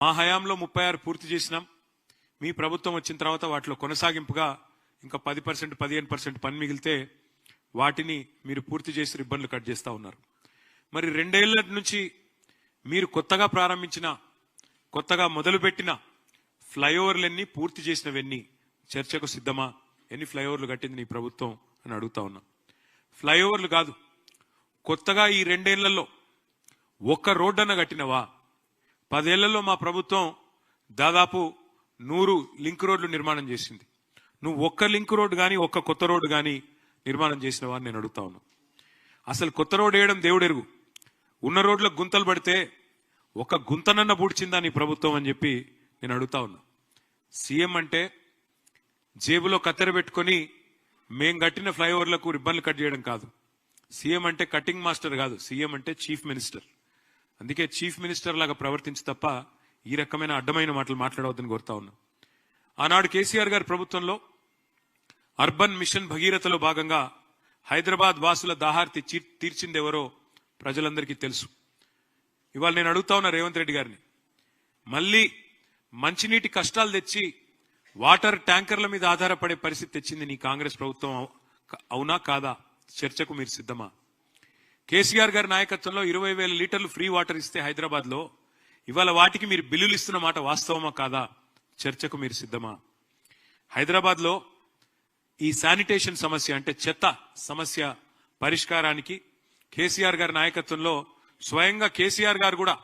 మా హయాంలో 36 పూర్తి చేసినాం. మీ ప్రభుత్వం వచ్చిన తర్వాత వాటిలో కొనసాగింపుగా ఇంకా 10% 15% పని మిగిలితే వాటిని మీరు పూర్తి చేసి రిబ్బన్లు కట్ చేస్తా ఉన్నారు. మరి 2 ఏళ్ల నుంచి మీరు కొత్తగా ప్రారంభించిన కొత్తగా మొదలుపెట్టిన ఫ్లైఓవర్లన్నీ పూర్తి చేసినవన్నీ చర్చకు సిద్ధమా? ఎన్ని ఫ్లైఓవర్లు కట్టింది నీ ప్రభుత్వం అని అడుగుతా ఉన్నా. ఫ్లైఓవర్లు కాదు, కొత్తగా ఈ 2 ఏళ్లలో ఒక్క రోడ్డన్న కట్టినవా? 10 ఏళ్లలో మా ప్రభుత్వం దాదాపు 100 లింక్ రోడ్లు నిర్మాణం చేసింది. నువ్వు ఒక్క లింక్ రోడ్డు కానీ ఒక్క కొత్త రోడ్డు కానీ నిర్మాణం చేసినవా అని నేను అడుగుతా ఉన్నా. అసలు కొత్త రోడ్డు వేయడం దేవుడెరుగు. ఉన్న రోడ్లకు గుంతలు పడితే ఒక గుంతనన్న పూడ్చిందా నీ ప్రభుత్వం అని చెప్పి నేను అడుగుతా ఉన్నా. సీఎం అంటే జేబులో కత్తెర పెట్టుకొని మేం కట్టిన ఫ్లైఓవర్లకు రిబ్బన్లు కట్ చేయడం కాదు. సీఎం అంటే కటింగ్ మాస్టర్ కాదు, సీఎం అంటే చీఫ్ మినిస్టర్. అందుకే చీఫ్ మినిస్టర్ లాగా ప్రవర్తించి తప్ప ఈ రకమైన అడ్డమైన మాటలు మాట్లాడవద్దని కోరుతా ఉన్నా. ఆనాడు కేసీఆర్ గారి ప్రభుత్వంలో అర్బన్ మిషన్ భగీరథలో భాగంగా హైదరాబాద్ వాసుల దాహార్తి తీర్చిందెవరో ప్రజలందరికీ తెలుసు. ఇవాళ నేను అడుగుతా ఉన్నా రేవంత్ రెడ్డి గారిని, మళ్ళీ మంచినీటి కష్టాలు తెచ్చి వాటర్ ట్యాంకర్ల మీద ఆధారపడే పరిస్థితి తెచ్చింది నీ కాంగ్రెస్ ప్రభుత్వం, అవునా కాదా? చర్చకు మీరు సిద్ధమా? కేసీఆర్ గారి నాయకత్వంలో 20,000 లీటర్లు ఫ్రీ వాటర్ ఇస్తే హైదరాబాద్ లో ఇవాళ వాటికి మీరు బిల్లులు ఇస్తున్న మాట వాస్తవమా కాదా? చర్చకు మీరు సిద్ధమా? హైదరాబాద్ లో ఈ శానిటేషన్ సమస్య అంటే చెత్త సమస్య పరిష్కారానికి కేసీఆర్ గారి నాయకత్వంలో స్వయంగా కేసీఆర్ గారు కూడా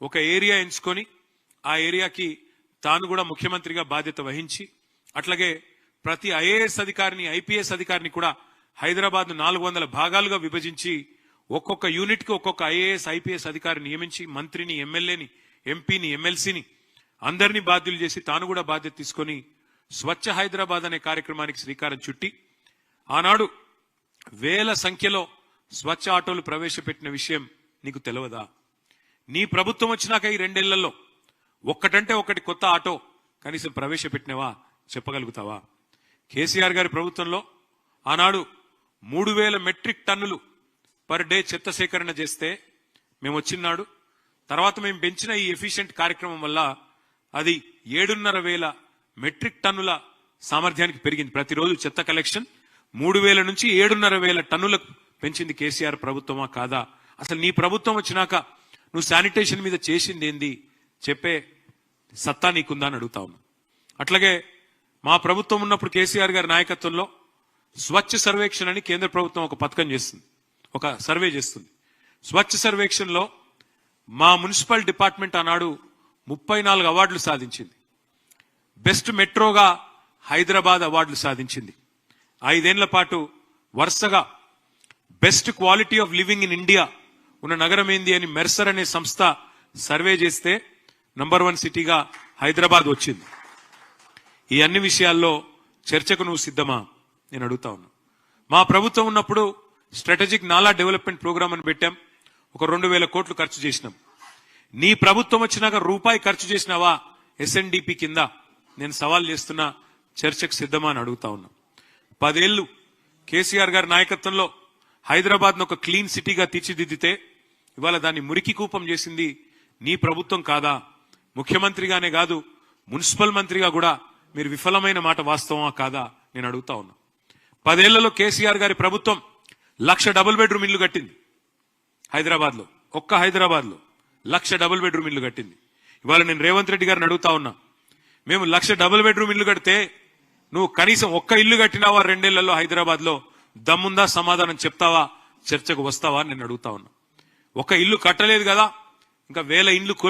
ఒక ఏరియా ఎంచుకొని ఆ ఏరియాకి తాను కూడా ముఖ్యమంత్రిగా బాధ్యత వహించి, అట్లాగే ప్రతి ఐఏఎస్ అధికారిని ఐపీఎస్ అధికారిని కూడా హైదరాబాద్ 400 భాగాలుగా విభజించి ఒక్కొక్క యూనిట్ కి ఒక్కొక్క ఐఏఎస్ ఐపీఎస్ అధికారిని నియమించి మంత్రిని, ఎమ్మెల్యేని, ఎంపీని, ఎమ్మెల్సీని అందరినీ బాధ్యులు చేసి తాను కూడా బాధ్యత తీసుకొని స్వచ్ఛ హైదరాబాద్ అనే కార్యక్రమానికి శ్రీకారం చుట్టి ఆనాడు వేల సంఖ్యలో స్వచ్ఛ ఆటోలు ప్రవేశపెట్టిన విషయం నీకు తెలియదా? నీ ప్రభుత్వం వచ్చినాక ఈ 2 ఏళ్లలో ఒక్కటంటే ఒకటి కొత్త ఆటో కనీసం ప్రవేశపెట్టినవా? చెప్పగలుగుతావా? కేసీఆర్ గారి ప్రభుత్వంలో ఆనాడు 3,000 మెట్రిక్ టన్నులు పర్ డే చెత్త సేకరణ చేస్తే మేము వచ్చినాడు తర్వాత మేము పెంచిన ఈ ఎఫిషియెంట్ కార్యక్రమం వల్ల అది 7,500 మెట్రిక్ టన్నుల సామర్థ్యానికి పెరిగింది. ప్రతిరోజు చెత్త కలెక్షన్ 3,000 నుంచి 7,500 టన్నులకు పెంచింది కేసీఆర్ ప్రభుత్వమా కాదా? అసలు నీ ప్రభుత్వం వచ్చినాక నువ్వు శానిటేషన్ మీద చేసింది ఏంది చెప్పే సత్తా నీకుందా అని అడుగుతా ఉన్నా. అట్లాగే మా ప్రభుత్వం ఉన్నప్పుడు కేసీఆర్ గారి నాయకత్వంలో స్వచ్ఛ సర్వేక్షణ అని కేంద్ర ప్రభుత్వం ఒక పథకం చేస్తుంది, ఒక సర్వే చేస్తుంది. స్వచ్ఛ సర్వేక్షణలో మా మున్సిపల్ డిపార్ట్మెంట్ ఆనాడు 34 అవార్డులు సాధించింది. బెస్ట్ మెట్రోగా హైదరాబాద్ అవార్డులు సాధించింది. 5 ఏళ్ల పాటు వరుసగా best quality of living in India ఉన్న నగరం ఏంది అని మెర్సర్ అనే సంస్థ సర్వే చేస్తే నంబర్ 1 సిటీగా హైదరాబాద్ వచ్చింది. ఈ అన్ని విషయాల్లో చర్చకు నువ్వు సిద్ధమా నేను అడుగుతా ఉన్నా. మా ప్రభుత్వం ఉన్నప్పుడు స్ట్రాటజిక్ నాలా డెవలప్మెంట్ ప్రోగ్రామ్ అని పెట్టాం. ఒక 2,000 కోట్లు ఖర్చు చేసినాం. నీ ప్రభుత్వం వచ్చినాక రూపాయి ఖర్చు చేసినావా ఎస్ఎన్డిపి కింద? నేను సవాల్ చేస్తున్నా, చర్చకు సిద్ధమా అని అడుగుతా ఉన్నా. 10 ఏళ్లు కేసీఆర్ గారి నాయకత్వంలో హైదరాబాద్ ను ఒక క్లీన్ సిటీగా తీర్చిదిద్దితే ఇవాళ దాన్ని మురికి కూపం చేసింది నీ ప్రభుత్వం కాదా? ముఖ్యమంత్రిగానే కాదు మున్సిపల్ మంత్రిగా కూడా మీరు విఫలమైన మాట వాస్తవమా కాదా నేను అడుగుతా ఉన్నా. 10 ఏళ్లలో కేసీఆర్ గారి ప్రభుత్వం 1,00,000 డబుల్ బెడ్రూమ్ ఇల్లు కట్టింది హైదరాబాద్ లో. ఒక్క హైదరాబాద్ లో 1,00,000 డబుల్ బెడ్రూమ్ ఇల్లు కట్టింది. ఇవాళ నేను రేవంత్ రెడ్డి గారిని అడుగుతా ఉన్నా, మేము 1,00,000 డబుల్ బెడ్రూమ్ ఇల్లు కడితే నువ్వు కనీసం ఒక్క ఇల్లు కట్టినావా 2 ఏళ్లలో హైదరాబాద్ లో? దమ్ముందా? సమాధానం చెప్తావా? చర్చకు వస్తావా నేను అడుగుతా ఉన్నా. ఒక ఇల్లు కట్టలేదు కదా, ఇంకా 1000 ఇండ్లు